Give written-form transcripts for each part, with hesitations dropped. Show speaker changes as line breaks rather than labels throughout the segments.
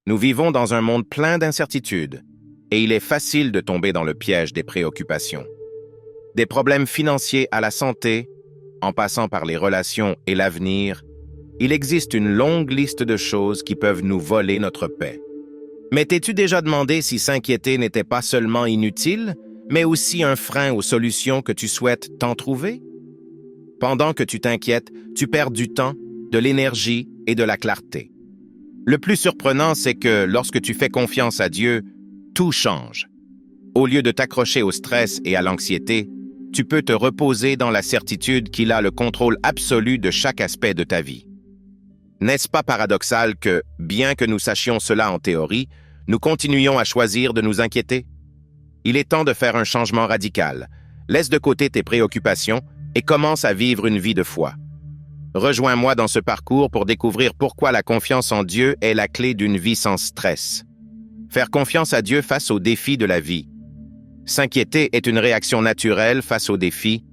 Nous vivons dans un monde plein d'incertitudes, et il est facile de tomber dans le piège des préoccupations. Des problèmes financiers à la santé, en passant par les relations et l'avenir, il existe une longue liste de choses qui peuvent nous voler notre paix. Mais t'es-tu déjà demandé si s'inquiéter n'était pas seulement inutile, mais aussi un frein aux solutions que tu souhaites t'en trouver? Pendant que tu t'inquiètes, tu perds du temps, de l'énergie et de la clarté. Le plus surprenant, c'est que lorsque tu fais confiance à Dieu, tout change. Au lieu de t'accrocher au stress et à l'anxiété, tu peux te reposer dans la certitude qu'il a le contrôle absolu de chaque aspect de ta vie. N'est-ce pas paradoxal que, bien que nous sachions cela en théorie, nous continuions à choisir de nous inquiéter? Il est temps de faire un changement radical. Laisse de côté tes préoccupations et commence à vivre une vie de foi. Rejoins-moi dans ce parcours pour découvrir pourquoi la confiance en Dieu est la clé d'une vie sans stress. Faire confiance à Dieu face aux défis de la vie. S'inquiéter est une réaction naturelle face aux défis,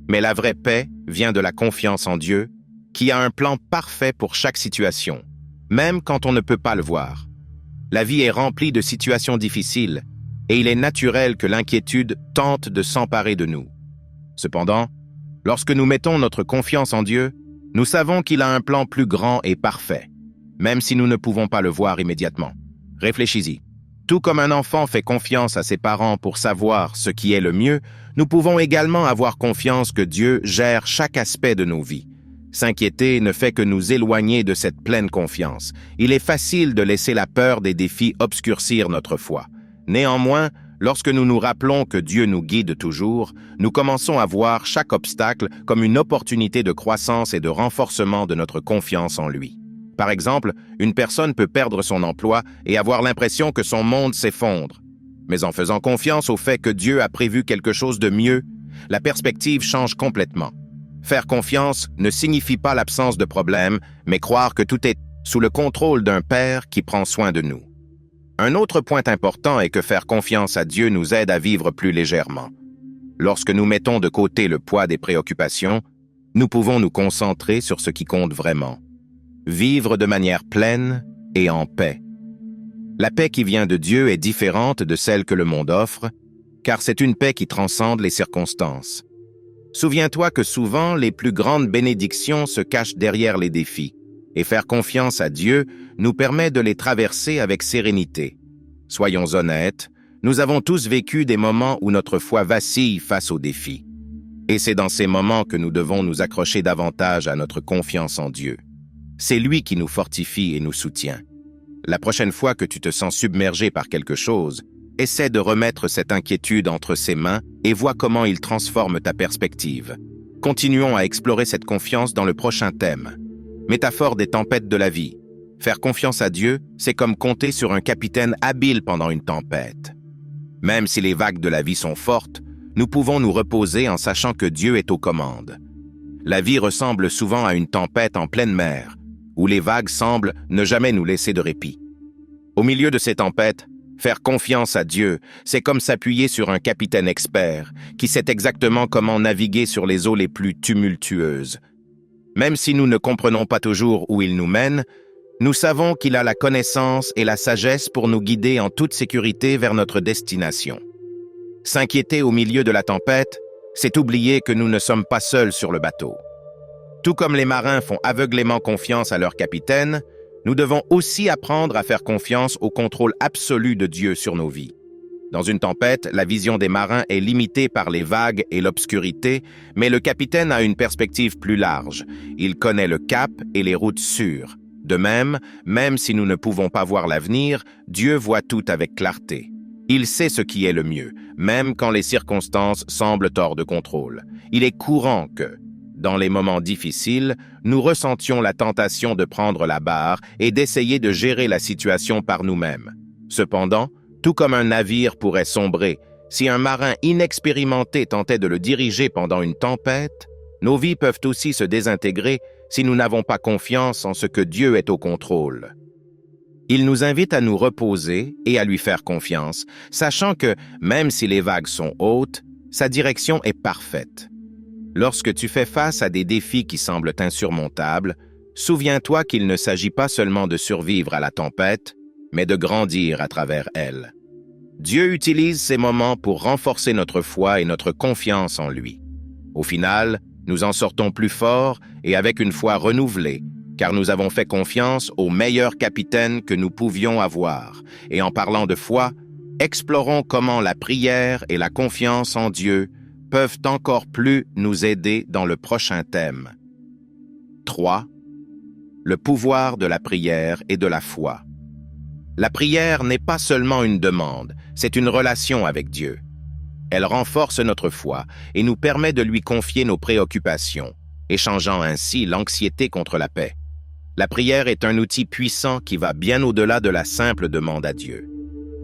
mais la vraie paix vient de la confiance en Dieu, qui a un plan parfait pour chaque situation, même quand on ne peut pas le voir. La vie est remplie de situations difficiles, et il est naturel que l'inquiétude tente de s'emparer de nous. Cependant, lorsque nous mettons notre confiance en Dieu, nous savons qu'il a un plan plus grand et parfait, même si nous ne pouvons pas le voir immédiatement. Réfléchis-y. Tout comme un enfant fait confiance à ses parents pour savoir ce qui est le mieux, nous pouvons également avoir confiance que Dieu gère chaque aspect de nos vies. S'inquiéter ne fait que nous éloigner de cette pleine confiance. Il est facile de laisser la peur des défis obscurcir notre foi. Néanmoins, lorsque nous nous rappelons que Dieu nous guide toujours, nous commençons à voir chaque obstacle comme une opportunité de croissance et de renforcement de notre confiance en lui. Par exemple, une personne peut perdre son emploi et avoir l'impression que son monde s'effondre. Mais en faisant confiance au fait que Dieu a prévu quelque chose de mieux, la perspective change complètement. Faire confiance ne signifie pas l'absence de problèmes, mais croire que tout est sous le contrôle d'un Père qui prend soin de nous. Un autre point important est que faire confiance à Dieu nous aide à vivre plus légèrement. Lorsque nous mettons de côté le poids des préoccupations, nous pouvons nous concentrer sur ce qui compte vraiment. Vivre de manière pleine et en paix. La paix qui vient de Dieu est différente de celle que le monde offre, car c'est une paix qui transcende les circonstances. Souviens-toi que souvent, les plus grandes bénédictions se cachent derrière les défis, et faire confiance à Dieu nous permet de les traverser avec sérénité. Soyons honnêtes, nous avons tous vécu des moments où notre foi vacille face aux défis. Et c'est dans ces moments que nous devons nous accrocher davantage à notre confiance en Dieu. C'est lui qui nous fortifie et nous soutient. La prochaine fois que tu te sens submergé par quelque chose, essaie de remettre cette inquiétude entre ses mains et vois comment il transforme ta perspective. Continuons à explorer cette confiance dans le prochain thème. Métaphore des tempêtes de la vie. Faire confiance à Dieu, c'est comme compter sur un capitaine habile pendant une tempête. Même si les vagues de la vie sont fortes, nous pouvons nous reposer en sachant que Dieu est aux commandes. La vie ressemble souvent à une tempête en pleine mer, où les vagues semblent ne jamais nous laisser de répit. Au milieu de ces tempêtes, faire confiance à Dieu, c'est comme s'appuyer sur un capitaine expert qui sait exactement comment naviguer sur les eaux les plus tumultueuses. Même si nous ne comprenons pas toujours où il nous mène, nous savons qu'il a la connaissance et la sagesse pour nous guider en toute sécurité vers notre destination. S'inquiéter au milieu de la tempête, c'est oublier que nous ne sommes pas seuls sur le bateau. Tout comme les marins font aveuglément confiance à leur capitaine, nous devons aussi apprendre à faire confiance au contrôle absolu de Dieu sur nos vies. Dans une tempête, la vision des marins est limitée par les vagues et l'obscurité, mais le capitaine a une perspective plus large. Il connaît le cap et les routes sûres. De même, même si nous ne pouvons pas voir l'avenir, Dieu voit tout avec clarté. Il sait ce qui est le mieux, même quand les circonstances semblent hors de contrôle. Il est courant que, dans les moments difficiles, nous ressentions la tentation de prendre la barre et d'essayer de gérer la situation par nous-mêmes. Cependant, tout comme un navire pourrait sombrer, si un marin inexpérimenté tentait de le diriger pendant une tempête, nos vies peuvent aussi se désintégrer si nous n'avons pas confiance en ce que Dieu est au contrôle. Il nous invite à nous reposer et à lui faire confiance, sachant que, même si les vagues sont hautes, sa direction est parfaite. Lorsque tu fais face à des défis qui semblent insurmontables, souviens-toi qu'il ne s'agit pas seulement de survivre à la tempête, mais de grandir à travers elle. Dieu utilise ces moments pour renforcer notre foi et notre confiance en lui. Au final, nous en sortons plus forts et avec une foi renouvelée, car nous avons fait confiance au meilleur capitaine que nous pouvions avoir. Et en parlant de foi, explorons comment la prière et la confiance en Dieu peuvent encore plus nous aider dans le prochain thème. 3. Le pouvoir de la prière et de la foi. La prière n'est pas seulement une demande, c'est une relation avec Dieu. Elle renforce notre foi et nous permet de lui confier nos préoccupations, échangeant ainsi l'anxiété contre la paix. La prière est un outil puissant qui va bien au-delà de la simple demande à Dieu.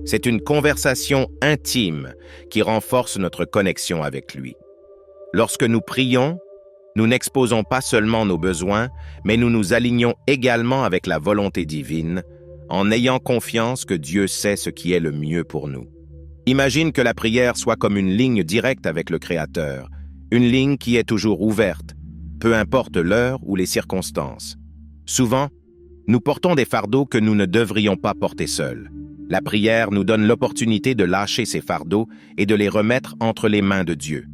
C'est une conversation intime qui renforce notre connexion avec lui. Lorsque nous prions, nous n'exposons pas seulement nos besoins, mais nous nous alignons également avec la volonté divine, en ayant confiance que Dieu sait ce qui est le mieux pour nous. Imagine que la prière soit comme une ligne directe avec le Créateur, une ligne qui est toujours ouverte, peu importe l'heure ou les circonstances. Souvent, nous portons des fardeaux que nous ne devrions pas porter seuls. La prière nous donne l'opportunité de lâcher ces fardeaux et de les remettre entre les mains de Dieu.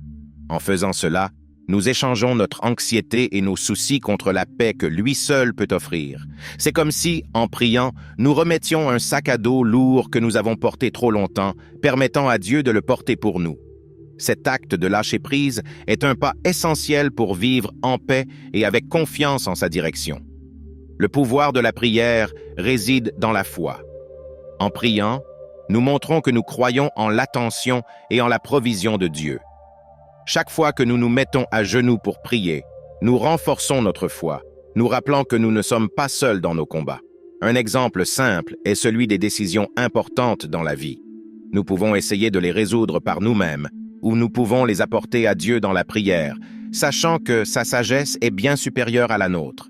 En faisant cela, nous échangeons notre anxiété et nos soucis contre la paix que lui seul peut offrir. C'est comme si, en priant, nous remettions un sac à dos lourd que nous avons porté trop longtemps, permettant à Dieu de le porter pour nous. Cet acte de lâcher-prise est un pas essentiel pour vivre en paix et avec confiance en sa direction. Le pouvoir de la prière réside dans la foi. En priant, nous montrons que nous croyons en l'attention et en la provision de Dieu. Chaque fois que nous nous mettons à genoux pour prier, nous renforçons notre foi, nous rappelant que nous ne sommes pas seuls dans nos combats. Un exemple simple est celui des décisions importantes dans la vie. Nous pouvons essayer de les résoudre par nous-mêmes, ou nous pouvons les apporter à Dieu dans la prière, sachant que sa sagesse est bien supérieure à la nôtre.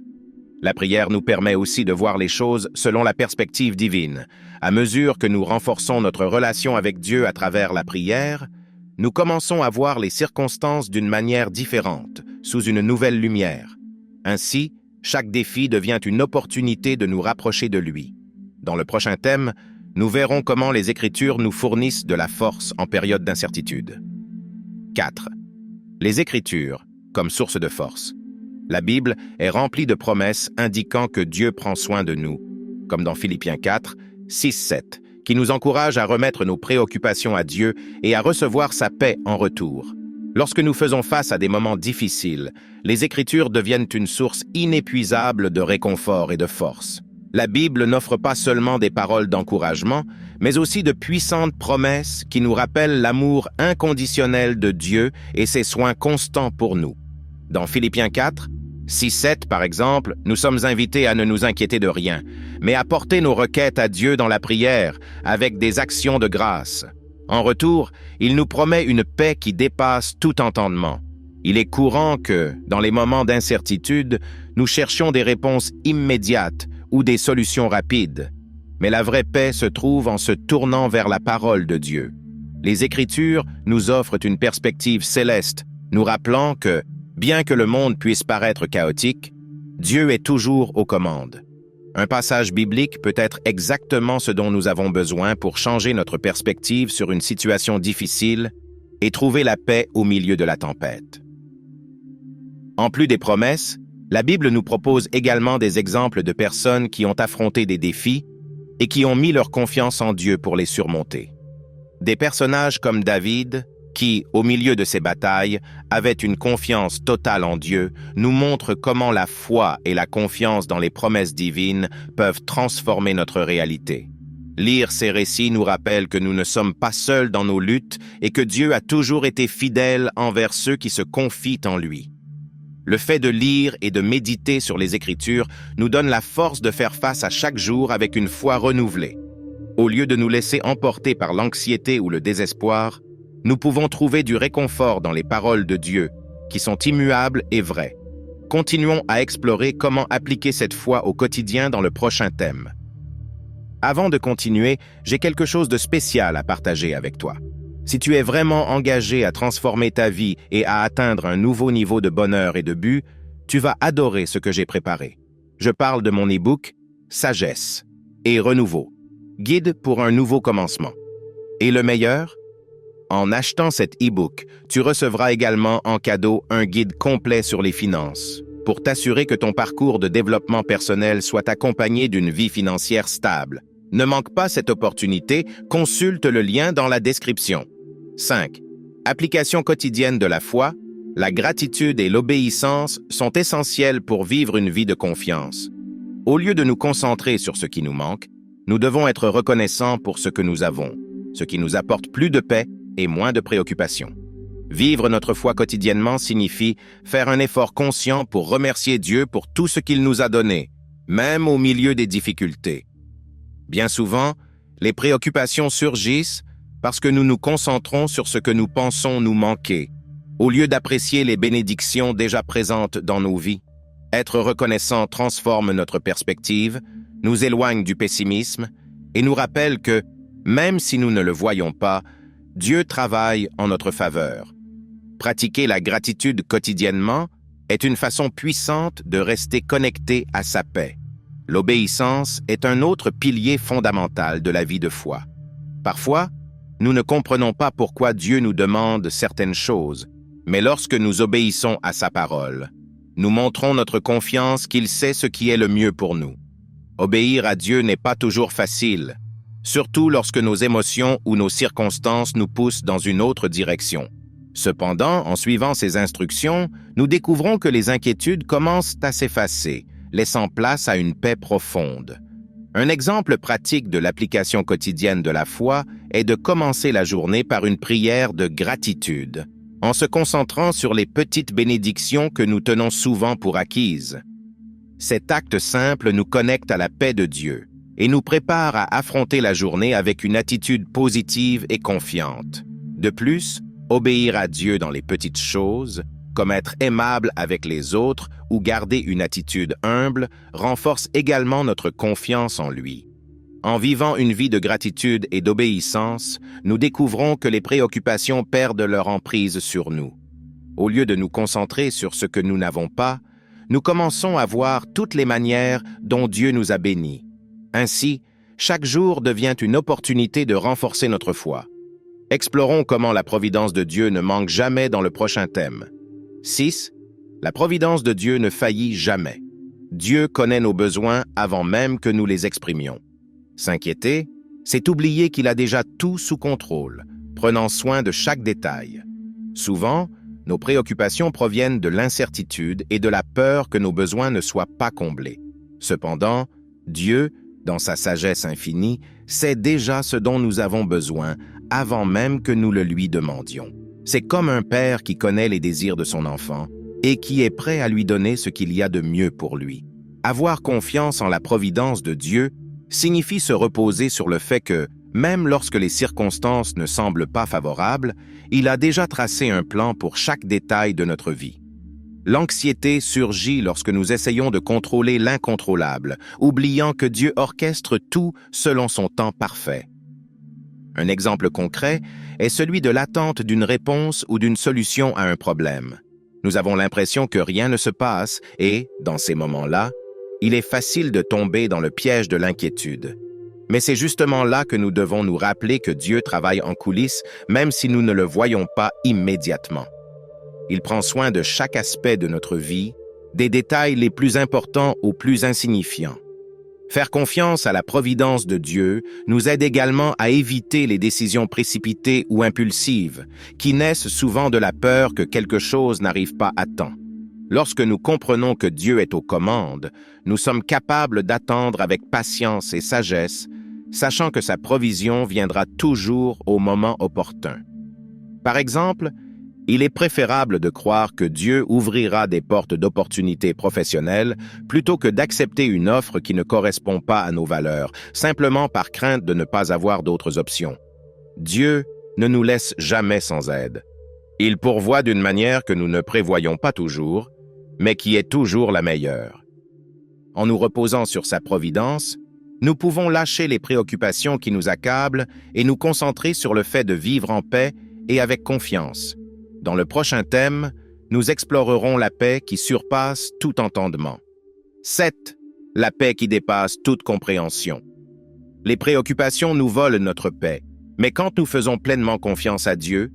La prière nous permet aussi de voir les choses selon la perspective divine. À mesure que nous renforçons notre relation avec Dieu à travers la prière, nous commençons à voir les circonstances d'une manière différente, sous une nouvelle lumière. Ainsi, chaque défi devient une opportunité de nous rapprocher de lui. Dans le prochain thème, nous verrons comment les Écritures nous fournissent de la force en période d'incertitude. 4. Les Écritures comme source de force. La Bible est remplie de promesses indiquant que Dieu prend soin de nous, comme dans Philippiens 4, 6-7, qui nous encourage à remettre nos préoccupations à Dieu et à recevoir sa paix en retour. Lorsque nous faisons face à des moments difficiles, les Écritures deviennent une source inépuisable de réconfort et de force. La Bible n'offre pas seulement des paroles d'encouragement, mais aussi de puissantes promesses qui nous rappellent l'amour inconditionnel de Dieu et ses soins constants pour nous. Dans Philippiens 4, 6-7, par exemple, nous sommes invités à ne nous inquiéter de rien, mais à porter nos requêtes à Dieu dans la prière, avec des actions de grâce. En retour, il nous promet une paix qui dépasse tout entendement. Il est courant que, dans les moments d'incertitude, nous cherchions des réponses immédiates ou des solutions rapides. Mais la vraie paix se trouve en se tournant vers la parole de Dieu. Les Écritures nous offrent une perspective céleste, nous rappelant que, bien que le monde puisse paraître chaotique, Dieu est toujours aux commandes. Un passage biblique peut être exactement ce dont nous avons besoin pour changer notre perspective sur une situation difficile et trouver la paix au milieu de la tempête. En plus des promesses, la Bible nous propose également des exemples de personnes qui ont affronté des défis et qui ont mis leur confiance en Dieu pour les surmonter. Des personnages comme David, qui, au milieu de ces batailles, avait une confiance totale en Dieu, nous montre comment la foi et la confiance dans les promesses divines peuvent transformer notre réalité. Lire ces récits nous rappelle que nous ne sommes pas seuls dans nos luttes et que Dieu a toujours été fidèle envers ceux qui se confient en lui. Le fait de lire et de méditer sur les Écritures nous donne la force de faire face à chaque jour avec une foi renouvelée. Au lieu de nous laisser emporter par l'anxiété ou le désespoir, nous pouvons trouver du réconfort dans les paroles de Dieu, qui sont immuables et vraies. Continuons à explorer comment appliquer cette foi au quotidien dans le prochain thème. Avant de continuer, j'ai quelque chose de spécial à partager avec toi. Si tu es vraiment engagé à transformer ta vie et à atteindre un nouveau niveau de bonheur et de but, tu vas adorer ce que j'ai préparé. Je parle de mon e-book « Sagesse » et « Renouveau ». Guide pour un nouveau commencement. Et le meilleur? En achetant cet e-book, tu recevras également en cadeau un guide complet sur les finances pour t'assurer que ton parcours de développement personnel soit accompagné d'une vie financière stable. Ne manque pas cette opportunité, consulte le lien dans la description. 5. Application quotidienne de la foi. La gratitude et l'obéissance sont essentielles pour vivre une vie de confiance. Au lieu de nous concentrer sur ce qui nous manque, nous devons être reconnaissants pour ce que nous avons, ce qui nous apporte plus de paix et moins de préoccupations. Vivre notre foi quotidiennement signifie faire un effort conscient pour remercier Dieu pour tout ce qu'il nous a donné, même au milieu des difficultés. Bien souvent, les préoccupations surgissent parce que nous nous concentrons sur ce que nous pensons nous manquer, au lieu d'apprécier les bénédictions déjà présentes dans nos vies. Être reconnaissant transforme notre perspective, nous éloigne du pessimisme et nous rappelle que, même si nous ne le voyons pas, Dieu travaille en notre faveur. Pratiquer la gratitude quotidiennement est une façon puissante de rester connecté à sa paix. L'obéissance est un autre pilier fondamental de la vie de foi. Parfois, nous ne comprenons pas pourquoi Dieu nous demande certaines choses, mais lorsque nous obéissons à sa parole, nous montrons notre confiance qu'il sait ce qui est le mieux pour nous. Obéir à Dieu n'est pas toujours facile, surtout lorsque nos émotions ou nos circonstances nous poussent dans une autre direction. Cependant, en suivant ces instructions, nous découvrons que les inquiétudes commencent à s'effacer, laissant place à une paix profonde. Un exemple pratique de l'application quotidienne de la foi est de commencer la journée par une prière de gratitude, en se concentrant sur les petites bénédictions que nous tenons souvent pour acquises. Cet acte simple nous connecte à la paix de Dieu et nous prépare à affronter la journée avec une attitude positive et confiante. De plus, obéir à Dieu dans les petites choses, comme être aimable avec les autres ou garder une attitude humble, renforce également notre confiance en lui. En vivant une vie de gratitude et d'obéissance, nous découvrons que les préoccupations perdent leur emprise sur nous. Au lieu de nous concentrer sur ce que nous n'avons pas, nous commençons à voir toutes les manières dont Dieu nous a bénis. Ainsi, chaque jour devient une opportunité de renforcer notre foi. Explorons comment la providence de Dieu ne manque jamais dans le prochain thème. 6. La providence de Dieu ne faillit jamais. Dieu connaît nos besoins avant même que nous les exprimions. S'inquiéter, c'est oublier qu'il a déjà tout sous contrôle, prenant soin de chaque détail. Souvent, nos préoccupations proviennent de l'incertitude et de la peur que nos besoins ne soient pas comblés. Cependant, Dieu, dans sa sagesse infinie, sait déjà ce dont nous avons besoin avant même que nous le lui demandions. C'est comme un père qui connaît les désirs de son enfant et qui est prêt à lui donner ce qu'il y a de mieux pour lui. Avoir confiance en la providence de Dieu signifie se reposer sur le fait que, même lorsque les circonstances ne semblent pas favorables, il a déjà tracé un plan pour chaque détail de notre vie. L'anxiété surgit lorsque nous essayons de contrôler l'incontrôlable, oubliant que Dieu orchestre tout selon son temps parfait. Un exemple concret est celui de l'attente d'une réponse ou d'une solution à un problème. Nous avons l'impression que rien ne se passe et, dans ces moments-là, il est facile de tomber dans le piège de l'inquiétude. Mais c'est justement là que nous devons nous rappeler que Dieu travaille en coulisses, même si nous ne le voyons pas immédiatement. Il prend soin de chaque aspect de notre vie, des détails les plus importants aux plus insignifiants. Faire confiance à la providence de Dieu nous aide également à éviter les décisions précipitées ou impulsives, qui naissent souvent de la peur que quelque chose n'arrive pas à temps. Lorsque nous comprenons que Dieu est aux commandes, nous sommes capables d'attendre avec patience et sagesse, sachant que sa provision viendra toujours au moment opportun. Par exemple, il est préférable de croire que Dieu ouvrira des portes d'opportunités professionnelles plutôt que d'accepter une offre qui ne correspond pas à nos valeurs, simplement par crainte de ne pas avoir d'autres options. Dieu ne nous laisse jamais sans aide. Il pourvoit d'une manière que nous ne prévoyons pas toujours, mais qui est toujours la meilleure. En nous reposant sur sa providence, nous pouvons lâcher les préoccupations qui nous accablent et nous concentrer sur le fait de vivre en paix et avec confiance. Dans le prochain thème, nous explorerons la paix qui surpasse tout entendement. 7. La paix qui dépasse toute compréhension. Les préoccupations nous volent notre paix, mais quand nous faisons pleinement confiance à Dieu,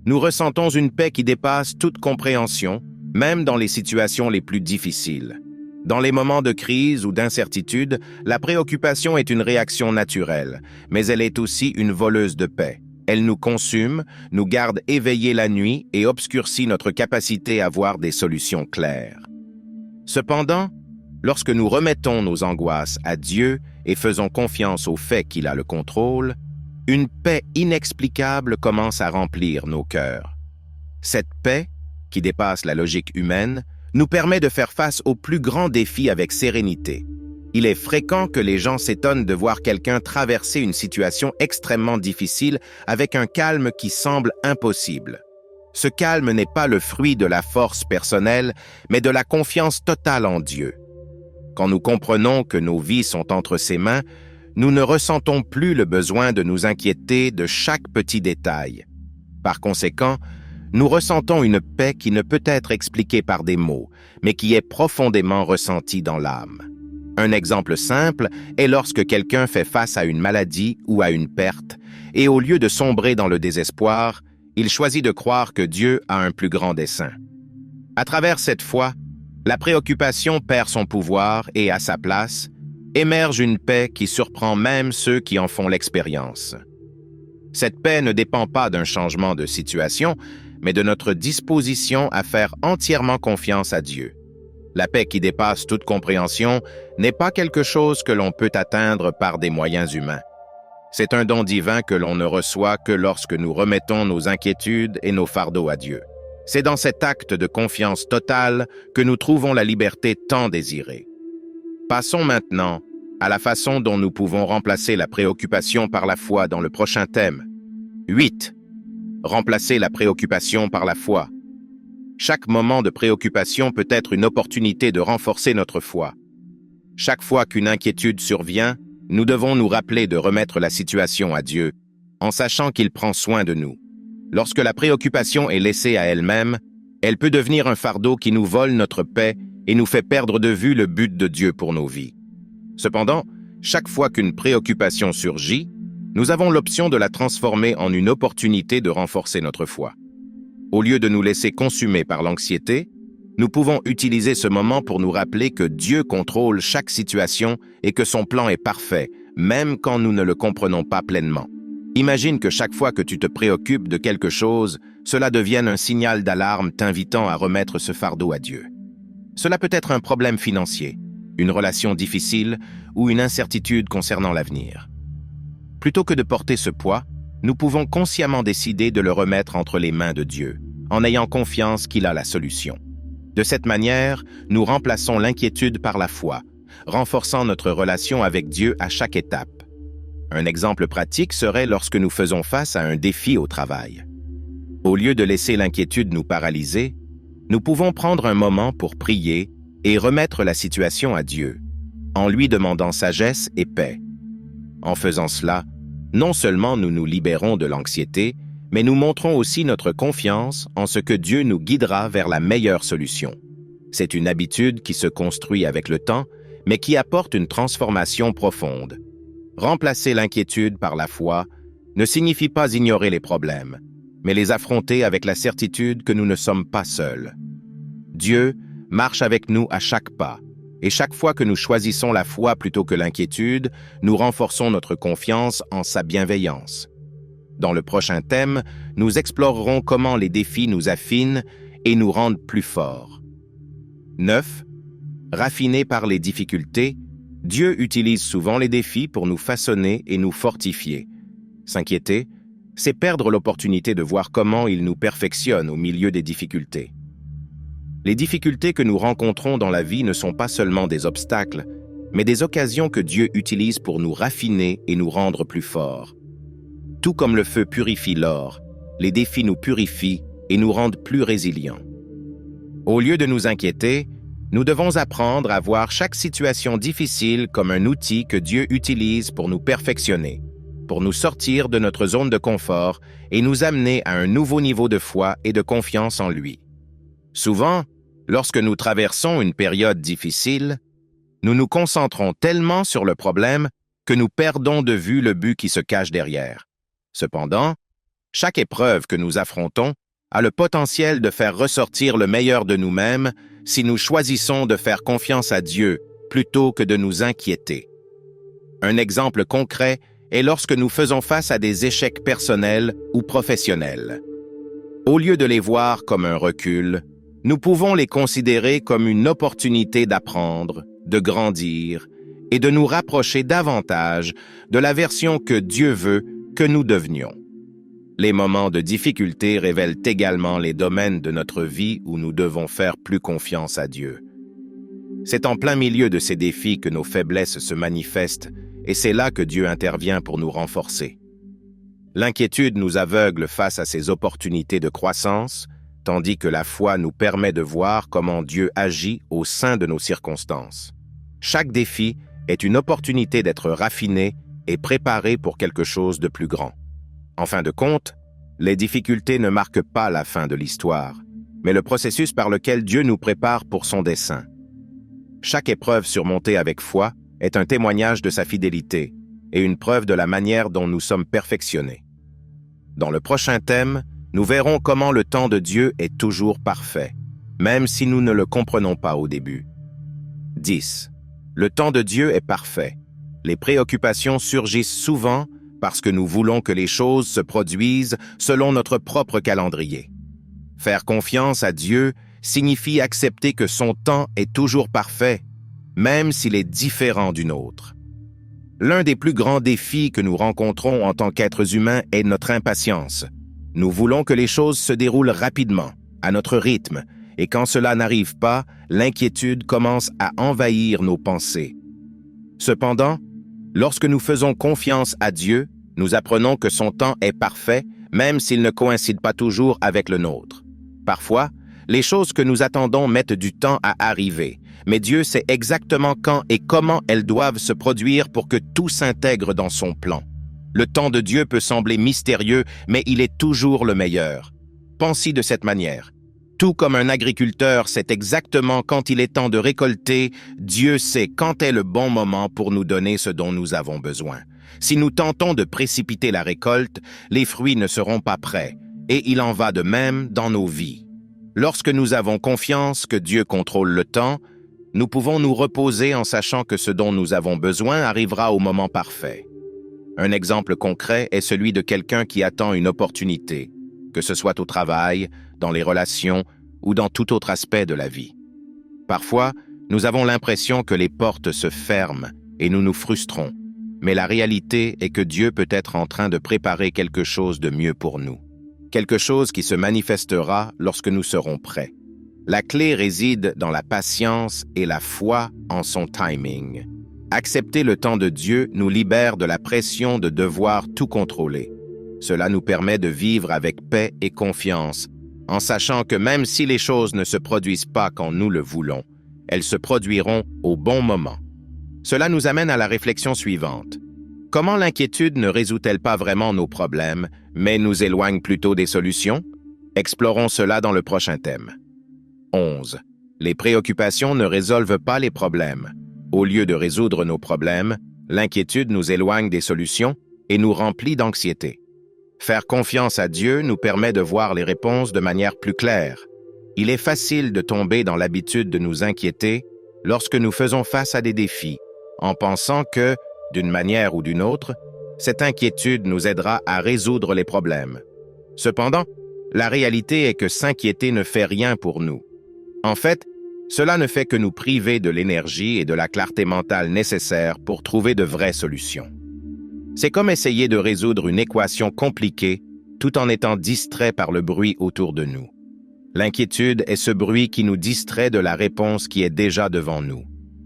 nous ressentons une paix qui dépasse toute compréhension, même dans les situations les plus difficiles. Dans les moments de crise ou d'incertitude, la préoccupation est une réaction naturelle, mais elle est aussi une voleuse de paix. Elle nous consume, nous garde éveillés la nuit et obscurcit notre capacité à voir des solutions claires. Cependant, lorsque nous remettons nos angoisses à Dieu et faisons confiance au fait qu'il a le contrôle, une paix inexplicable commence à remplir nos cœurs. Cette paix, qui dépasse la logique humaine, nous permet de faire face aux plus grands défis avec sérénité. Il est fréquent que les gens s'étonnent de voir quelqu'un traverser une situation extrêmement difficile avec un calme qui semble impossible. Ce calme n'est pas le fruit de la force personnelle, mais de la confiance totale en Dieu. Quand nous comprenons que nos vies sont entre ses mains, nous ne ressentons plus le besoin de nous inquiéter de chaque petit détail. Par conséquent, nous ressentons une paix qui ne peut être expliquée par des mots, mais qui est profondément ressentie dans l'âme. Un exemple simple est lorsque quelqu'un fait face à une maladie ou à une perte, et au lieu de sombrer dans le désespoir, il choisit de croire que Dieu a un plus grand dessein. À travers cette foi, la préoccupation perd son pouvoir et, à sa place, émerge une paix qui surprend même ceux qui en font l'expérience. Cette paix ne dépend pas d'un changement de situation, mais de notre disposition à faire entièrement confiance à Dieu. La paix qui dépasse toute compréhension n'est pas quelque chose que l'on peut atteindre par des moyens humains. C'est un don divin que l'on ne reçoit que lorsque nous remettons nos inquiétudes et nos fardeaux à Dieu. C'est dans cet acte de confiance totale que nous trouvons la liberté tant désirée. Passons maintenant à la façon dont nous pouvons remplacer la préoccupation par la foi dans le prochain thème. 8. Remplacer la préoccupation par la foi. Chaque moment de préoccupation peut être une opportunité de renforcer notre foi. Chaque fois qu'une inquiétude survient, nous devons nous rappeler de remettre la situation à Dieu, en sachant qu'il prend soin de nous. Lorsque la préoccupation est laissée à elle-même, elle peut devenir un fardeau qui nous vole notre paix et nous fait perdre de vue le but de Dieu pour nos vies. Cependant, chaque fois qu'une préoccupation surgit, nous avons l'option de la transformer en une opportunité de renforcer notre foi. Au lieu de nous laisser consumer par l'anxiété, nous pouvons utiliser ce moment pour nous rappeler que Dieu contrôle chaque situation et que son plan est parfait, même quand nous ne le comprenons pas pleinement. Imagine que chaque fois que tu te préoccupes de quelque chose, cela devienne un signal d'alarme t'invitant à remettre ce fardeau à Dieu. Cela peut être un problème financier, une relation difficile ou une incertitude concernant l'avenir. Plutôt que de porter ce poids, nous pouvons consciemment décider de le remettre entre les mains de Dieu, en ayant confiance qu'il a la solution. De cette manière, nous remplaçons l'inquiétude par la foi, renforçant notre relation avec Dieu à chaque étape. Un exemple pratique serait lorsque nous faisons face à un défi au travail. Au lieu de laisser l'inquiétude nous paralyser, nous pouvons prendre un moment pour prier et remettre la situation à Dieu, en lui demandant sagesse et paix. En faisant cela, non seulement nous nous libérons de l'anxiété, mais nous montrons aussi notre confiance en ce que Dieu nous guidera vers la meilleure solution. C'est une habitude qui se construit avec le temps, mais qui apporte une transformation profonde. Remplacer l'inquiétude par la foi ne signifie pas ignorer les problèmes, mais les affronter avec la certitude que nous ne sommes pas seuls. Dieu marche avec nous à chaque pas, et chaque fois que nous choisissons la foi plutôt que l'inquiétude, nous renforçons notre confiance en sa bienveillance. Dans le prochain thème, nous explorerons comment les défis nous affinent et nous rendent plus forts. 9. Raffinés par les difficultés, Dieu utilise souvent les défis pour nous façonner et nous fortifier. S'inquiéter, c'est perdre l'opportunité de voir comment il nous perfectionne au milieu des difficultés. Les difficultés que nous rencontrons dans la vie ne sont pas seulement des obstacles, mais des occasions que Dieu utilise pour nous raffiner et nous rendre plus forts. Tout comme le feu purifie l'or, les défis nous purifient et nous rendent plus résilients. Au lieu de nous inquiéter, nous devons apprendre à voir chaque situation difficile comme un outil que Dieu utilise pour nous perfectionner, pour nous sortir de notre zone de confort et nous amener à un nouveau niveau de foi et de confiance en lui. Souvent, lorsque nous traversons une période difficile, nous nous concentrons tellement sur le problème que nous perdons de vue le but qui se cache derrière. Cependant, chaque épreuve que nous affrontons a le potentiel de faire ressortir le meilleur de nous-mêmes si nous choisissons de faire confiance à Dieu plutôt que de nous inquiéter. Un exemple concret est lorsque nous faisons face à des échecs personnels ou professionnels. Au lieu de les voir comme un recul, nous pouvons les considérer comme une opportunité d'apprendre, de grandir et de nous rapprocher davantage de la version que Dieu veut que nous devenions. Les moments de difficulté révèlent également les domaines de notre vie où nous devons faire plus confiance à Dieu. C'est en plein milieu de ces défis que nos faiblesses se manifestent et c'est là que Dieu intervient pour nous renforcer. L'inquiétude nous aveugle face à ces opportunités de croissance, tandis que la foi nous permet de voir comment Dieu agit au sein de nos circonstances. Chaque défi est une opportunité d'être raffiné et préparé pour quelque chose de plus grand. En fin de compte, les difficultés ne marquent pas la fin de l'histoire, mais le processus par lequel Dieu nous prépare pour son dessein. Chaque épreuve surmontée avec foi est un témoignage de sa fidélité et une preuve de la manière dont nous sommes perfectionnés. Dans le prochain thème, nous verrons comment le temps de Dieu est toujours parfait, même si nous ne le comprenons pas au début. 10. Le temps de Dieu est parfait. Les préoccupations surgissent souvent parce que nous voulons que les choses se produisent selon notre propre calendrier. Faire confiance à Dieu signifie accepter que son temps est toujours parfait, même s'il est différent du nôtre. L'un des plus grands défis que nous rencontrons en tant qu'êtres humains est notre impatience. Nous voulons que les choses se déroulent rapidement, à notre rythme, et quand cela n'arrive pas, l'inquiétude commence à envahir nos pensées. Cependant, lorsque nous faisons confiance à Dieu, nous apprenons que son temps est parfait, même s'il ne coïncide pas toujours avec le nôtre. Parfois, les choses que nous attendons mettent du temps à arriver, mais Dieu sait exactement quand et comment elles doivent se produire pour que tout s'intègre dans son plan. Le temps de Dieu peut sembler mystérieux, mais il est toujours le meilleur. Pensez de cette manière. Tout comme un agriculteur sait exactement quand il est temps de récolter, Dieu sait quand est le bon moment pour nous donner ce dont nous avons besoin. Si nous tentons de précipiter la récolte, les fruits ne seront pas prêts, et il en va de même dans nos vies. Lorsque nous avons confiance que Dieu contrôle le temps, nous pouvons nous reposer en sachant que ce dont nous avons besoin arrivera au moment parfait. Un exemple concret est celui de quelqu'un qui attend une opportunité, que ce soit au travail, dans les relations ou dans tout autre aspect de la vie. Parfois, nous avons l'impression que les portes se ferment et nous nous frustrons, mais la réalité est que Dieu peut être en train de préparer quelque chose de mieux pour nous. Quelque chose qui se manifestera lorsque nous serons prêts. La clé réside dans la patience et la foi en son timing. Accepter le temps de Dieu nous libère de la pression de devoir tout contrôler. Cela nous permet de vivre avec paix et confiance, en sachant que même si les choses ne se produisent pas quand nous le voulons, elles se produiront au bon moment. Cela nous amène à la réflexion suivante. Comment l'inquiétude ne résout-elle pas vraiment nos problèmes, mais nous éloigne plutôt des solutions? Explorons cela dans le prochain thème. 11. Les préoccupations ne résolvent pas les problèmes. Au lieu de résoudre nos problèmes, l'inquiétude nous éloigne des solutions et nous remplit d'anxiété. Faire confiance à Dieu nous permet de voir les réponses de manière plus claire. Il est facile de tomber dans l'habitude de nous inquiéter lorsque nous faisons face à des défis, en pensant que, d'une manière ou d'une autre, cette inquiétude nous aidera à résoudre les problèmes. Cependant, la réalité est que s'inquiéter ne fait rien pour nous. En fait, cela ne fait que nous priver de l'énergie et de la clarté mentale nécessaires pour trouver de vraies solutions. C'est comme essayer de résoudre une équation compliquée tout en étant distrait par le bruit autour de nous. L'inquiétude est ce bruit qui nous distrait de la réponse qui est déjà devant nous.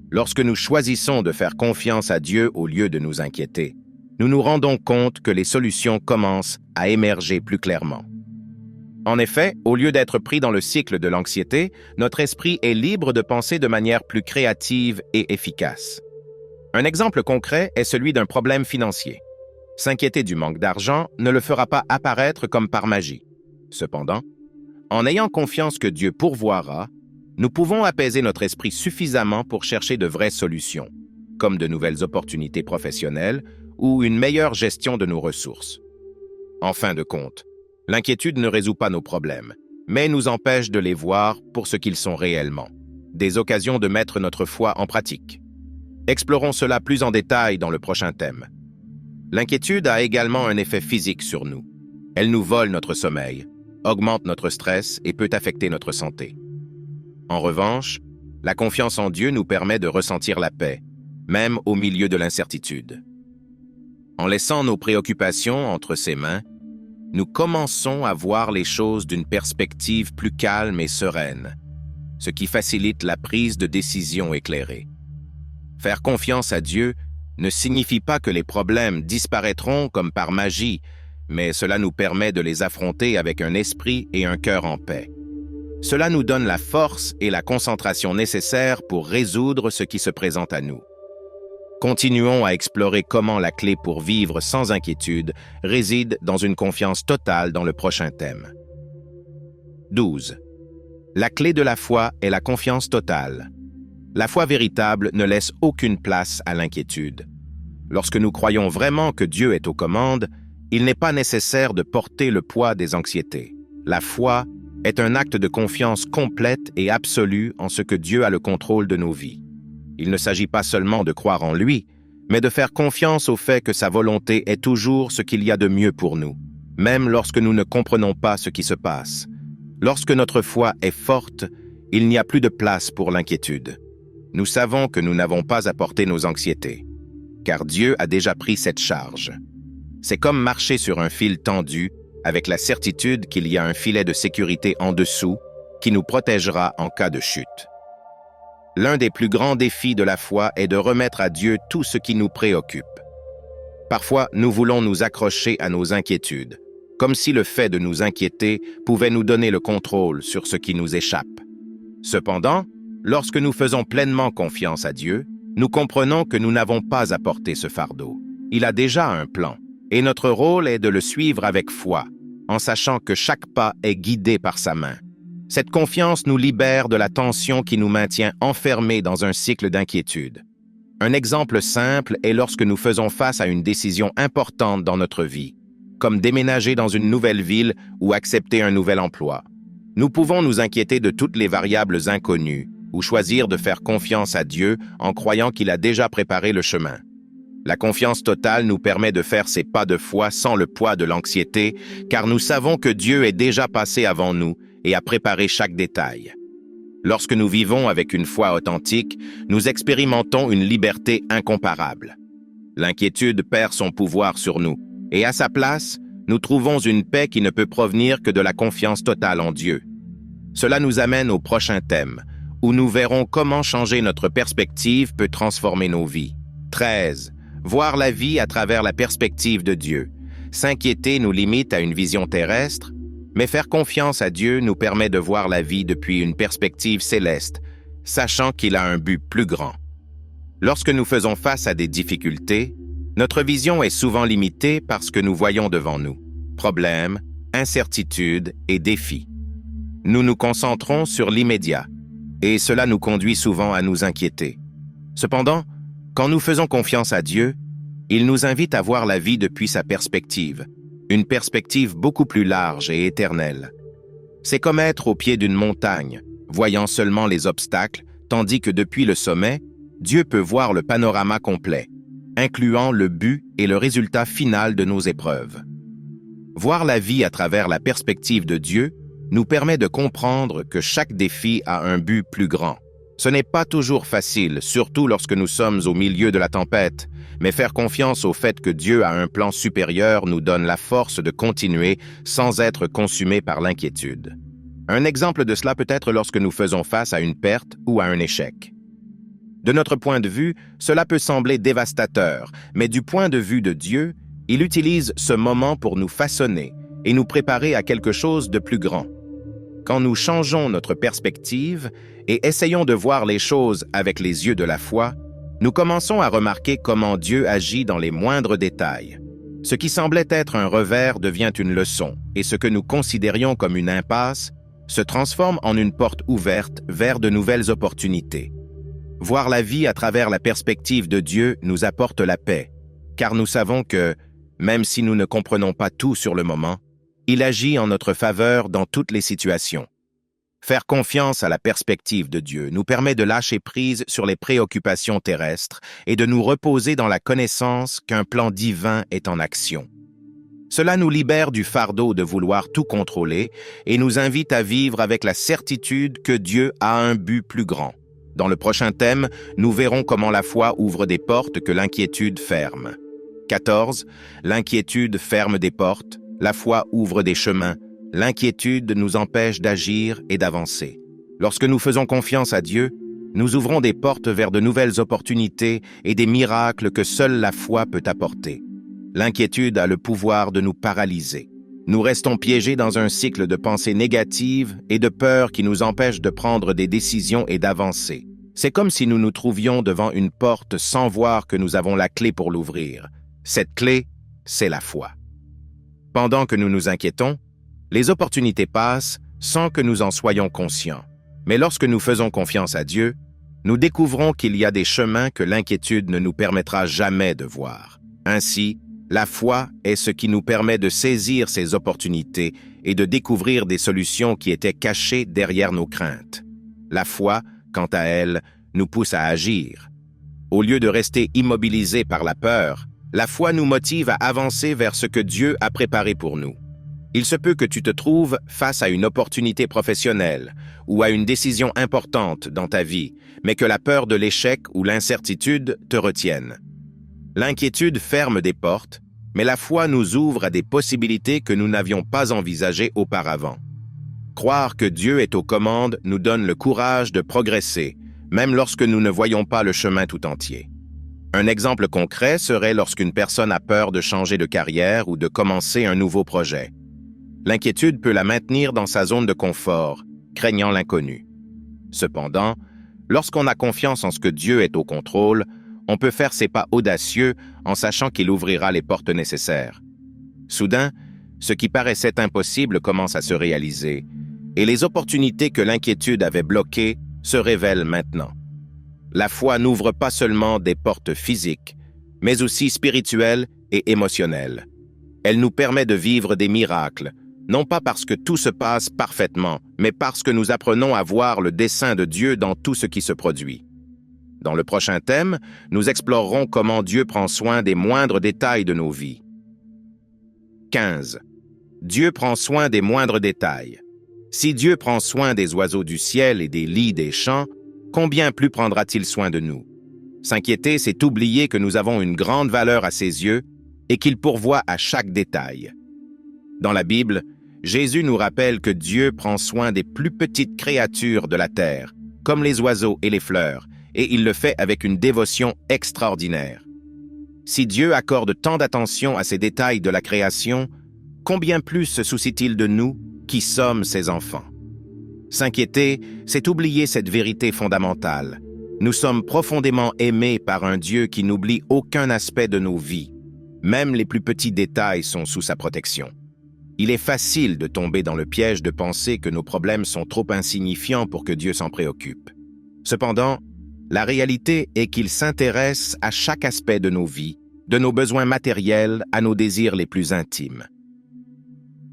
Lorsque nous choisissons de faire confiance à Dieu au lieu de nous inquiéter, nous nous rendons compte que les solutions commencent à émerger plus clairement. En effet, au lieu d'être pris dans le cycle de l'anxiété, notre esprit est libre de penser de manière plus créative et efficace. Un exemple concret est celui d'un problème financier. S'inquiéter du manque d'argent ne le fera pas apparaître comme par magie. Cependant, en ayant confiance que Dieu pourvoira, nous pouvons apaiser notre esprit suffisamment pour chercher de vraies solutions. comme de nouvelles opportunités professionnelles ou une meilleure gestion de nos ressources. En fin de compte, l'inquiétude ne résout pas nos problèmes, mais nous empêche de les voir pour ce qu'ils sont réellement, des occasions de mettre notre foi en pratique. Explorons cela plus en détail dans le prochain thème. L'inquiétude a également un effet physique sur nous. Elle nous vole notre sommeil, augmente notre stress et peut affecter notre santé. En revanche, la confiance en Dieu nous permet de ressentir la paix, même au milieu de l'incertitude. En laissant nos préoccupations entre ses mains, nous commençons à voir les choses d'une perspective plus calme et sereine, ce qui facilite la prise de décisions éclairées. Faire confiance à Dieu ne signifie pas que les problèmes disparaîtront comme par magie, mais cela nous permet de les affronter avec un esprit et un cœur en paix. Cela nous donne la force et la concentration nécessaires pour résoudre ce qui se présente à nous. Continuons à explorer comment la clé pour vivre sans inquiétude réside dans une confiance totale dans le prochain thème. 12. La clé de la foi est la confiance totale. La foi véritable ne laisse aucune place à l'inquiétude. Lorsque nous croyons vraiment que Dieu est aux commandes, il n'est pas nécessaire de porter le poids des anxiétés. La foi est un acte de confiance complète et absolue en ce que Dieu a le contrôle de nos vies. Il ne s'agit pas seulement de croire en lui, mais de faire confiance au fait que sa volonté est toujours ce qu'il y a de mieux pour nous, même lorsque nous ne comprenons pas ce qui se passe. Lorsque notre foi est forte, il n'y a plus de place pour l'inquiétude. Nous savons que nous n'avons pas à porter nos anxiétés, car Dieu a déjà pris cette charge. C'est comme marcher sur un fil tendu, avec la certitude qu'il y a un filet de sécurité en dessous qui nous protégera en cas de chute. L'un des plus grands défis de la foi est de remettre à Dieu tout ce qui nous préoccupe. Parfois, nous voulons nous accrocher à nos inquiétudes, comme si le fait de nous inquiéter pouvait nous donner le contrôle sur ce qui nous échappe. Cependant, lorsque nous faisons pleinement confiance à Dieu, nous comprenons que nous n'avons pas à porter ce fardeau. Il a déjà un plan, et notre rôle est de le suivre avec foi, en sachant que chaque pas est guidé par sa main. Cette confiance nous libère de la tension qui nous maintient enfermés dans un cycle d'inquiétude. Un exemple simple est lorsque nous faisons face à une décision importante dans notre vie, comme déménager dans une nouvelle ville ou accepter un nouvel emploi. Nous pouvons nous inquiéter de toutes les variables inconnues ou choisir de faire confiance à Dieu en croyant qu'il a déjà préparé le chemin. La confiance totale nous permet de faire ces pas de foi sans le poids de l'anxiété, car nous savons que Dieu est déjà passé avant nous et a préparé chaque détail. Lorsque nous vivons avec une foi authentique, nous expérimentons une liberté incomparable. L'inquiétude perd son pouvoir sur nous, et à sa place, nous trouvons une paix qui ne peut provenir que de la confiance totale en Dieu. Cela nous amène au prochain thème, où nous verrons comment changer notre perspective peut transformer nos vies. 13. Voir la vie à travers la perspective de Dieu. S'inquiéter nous limite à une vision terrestre, mais faire confiance à Dieu nous permet de voir la vie depuis une perspective céleste, sachant qu'il a un but plus grand. Lorsque nous faisons face à des difficultés, notre vision est souvent limitée par ce que nous voyons devant nous. Problèmes, incertitudes et défis. Nous nous concentrons sur l'immédiat, et cela nous conduit souvent à nous inquiéter. Cependant, quand nous faisons confiance à Dieu, il nous invite à voir la vie depuis sa perspective, une perspective beaucoup plus large et éternelle. C'est comme être au pied d'une montagne, voyant seulement les obstacles, tandis que depuis le sommet, Dieu peut voir le panorama complet, incluant le but et le résultat final de nos épreuves. Voir la vie à travers la perspective de Dieu nous permet de comprendre que chaque défi a un but plus grand. Ce n'est pas toujours facile, surtout lorsque nous sommes au milieu de la tempête, mais faire confiance au fait que Dieu a un plan supérieur nous donne la force de continuer sans être consumés par l'inquiétude. Un exemple de cela peut être lorsque nous faisons face à une perte ou à un échec. De notre point de vue, cela peut sembler dévastateur, mais du point de vue de Dieu, il utilise ce moment pour nous façonner et nous préparer à quelque chose de plus grand. Quand nous changeons notre perspective et essayons de voir les choses avec les yeux de la foi, nous commençons à remarquer comment Dieu agit dans les moindres détails. Ce qui semblait être un revers devient une leçon, et ce que nous considérions comme une impasse se transforme en une porte ouverte vers de nouvelles opportunités. Voir la vie à travers la perspective de Dieu nous apporte la paix, car nous savons que, même si nous ne comprenons pas tout sur le moment, il agit en notre faveur dans toutes les situations. Faire confiance à la perspective de Dieu nous permet de lâcher prise sur les préoccupations terrestres et de nous reposer dans la connaissance qu'un plan divin est en action. Cela nous libère du fardeau de vouloir tout contrôler et nous invite à vivre avec la certitude que Dieu a un but plus grand. Dans le prochain thème, nous verrons comment la foi ouvre des portes que l'inquiétude ferme. 14. L'inquiétude ferme des portes, la foi ouvre des chemins. L'inquiétude nous empêche d'agir et d'avancer. Lorsque nous faisons confiance à Dieu, nous ouvrons des portes vers de nouvelles opportunités et des miracles que seule la foi peut apporter. L'inquiétude a le pouvoir de nous paralyser. Nous restons piégés dans un cycle de pensées négatives et de peurs qui nous empêchent de prendre des décisions et d'avancer. C'est comme si nous nous trouvions devant une porte sans voir que nous avons la clé pour l'ouvrir. Cette clé, c'est la foi. Pendant que nous nous inquiétons, les opportunités passent sans que nous en soyons conscients. Mais lorsque nous faisons confiance à Dieu, nous découvrons qu'il y a des chemins que l'inquiétude ne nous permettra jamais de voir. Ainsi, la foi est ce qui nous permet de saisir ces opportunités et de découvrir des solutions qui étaient cachées derrière nos craintes. La foi, quant à elle, nous pousse à agir. Au lieu de rester immobilisés par la peur, la foi nous motive à avancer vers ce que Dieu a préparé pour nous. Il se peut que tu te trouves face à une opportunité professionnelle ou à une décision importante dans ta vie, mais que la peur de l'échec ou l'incertitude te retiennent. L'inquiétude ferme des portes, mais la foi nous ouvre à des possibilités que nous n'avions pas envisagées auparavant. Croire que Dieu est aux commandes nous donne le courage de progresser, même lorsque nous ne voyons pas le chemin tout entier. Un exemple concret serait lorsqu'une personne a peur de changer de carrière ou de commencer un nouveau projet. L'inquiétude peut la maintenir dans sa zone de confort, craignant l'inconnu. Cependant, lorsqu'on a confiance en ce que Dieu est au contrôle, on peut faire ses pas audacieux en sachant qu'il ouvrira les portes nécessaires. Soudain, ce qui paraissait impossible commence à se réaliser, et les opportunités que l'inquiétude avait bloquées se révèlent maintenant. La foi n'ouvre pas seulement des portes physiques, mais aussi spirituelles et émotionnelles. Elle nous permet de vivre des miracles, non pas parce que tout se passe parfaitement, mais parce que nous apprenons à voir le dessein de Dieu dans tout ce qui se produit. Dans le prochain thème, nous explorerons comment Dieu prend soin des moindres détails de nos vies. 15. Dieu prend soin des moindres détails. Si Dieu prend soin des oiseaux du ciel et des lys des champs, combien plus prendra-t-il soin de nous? S'inquiéter, c'est oublier que nous avons une grande valeur à ses yeux et qu'il pourvoit à chaque détail. Dans la Bible, Jésus nous rappelle que Dieu prend soin des plus petites créatures de la terre, comme les oiseaux et les fleurs, et il le fait avec une dévotion extraordinaire. Si Dieu accorde tant d'attention à ces détails de la création, combien plus se soucie-t-il de nous, qui sommes ses enfants? S'inquiéter, c'est oublier cette vérité fondamentale. Nous sommes profondément aimés par un Dieu qui n'oublie aucun aspect de nos vies. Même les plus petits détails sont sous sa protection. Il est facile de tomber dans le piège de penser que nos problèmes sont trop insignifiants pour que Dieu s'en préoccupe. Cependant, la réalité est qu'il s'intéresse à chaque aspect de nos vies, de nos besoins matériels à nos désirs les plus intimes.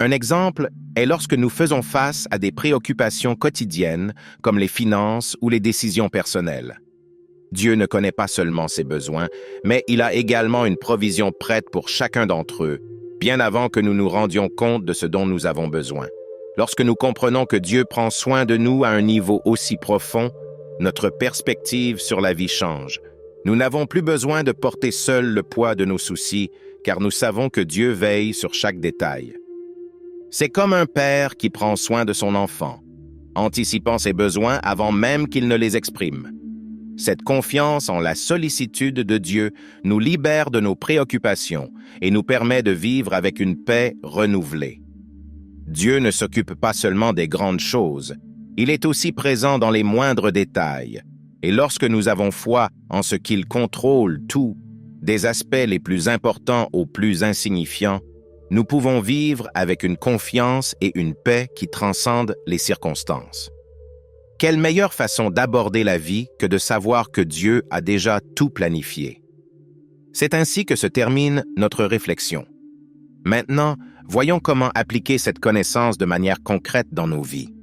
Un exemple est lorsque nous faisons face à des préoccupations quotidiennes comme les finances ou les décisions personnelles. Dieu ne connaît pas seulement ses besoins, mais il a également une provision prête pour chacun d'entre eux, bien avant que nous nous rendions compte de ce dont nous avons besoin. Lorsque nous comprenons que Dieu prend soin de nous à un niveau aussi profond, notre perspective sur la vie change. Nous n'avons plus besoin de porter seuls le poids de nos soucis, car nous savons que Dieu veille sur chaque détail. C'est comme un père qui prend soin de son enfant, anticipant ses besoins avant même qu'il ne les exprime. Cette confiance en la sollicitude de Dieu nous libère de nos préoccupations et nous permet de vivre avec une paix renouvelée. Dieu ne s'occupe pas seulement des grandes choses, il est aussi présent dans les moindres détails. Et lorsque nous avons foi en ce qu'il contrôle tout, des aspects les plus importants aux plus insignifiants, nous pouvons vivre avec une confiance et une paix qui transcendent les circonstances. Quelle meilleure façon d'aborder la vie que de savoir que Dieu a déjà tout planifié? C'est ainsi que se termine notre réflexion. Maintenant, voyons comment appliquer cette connaissance de manière concrète dans nos vies.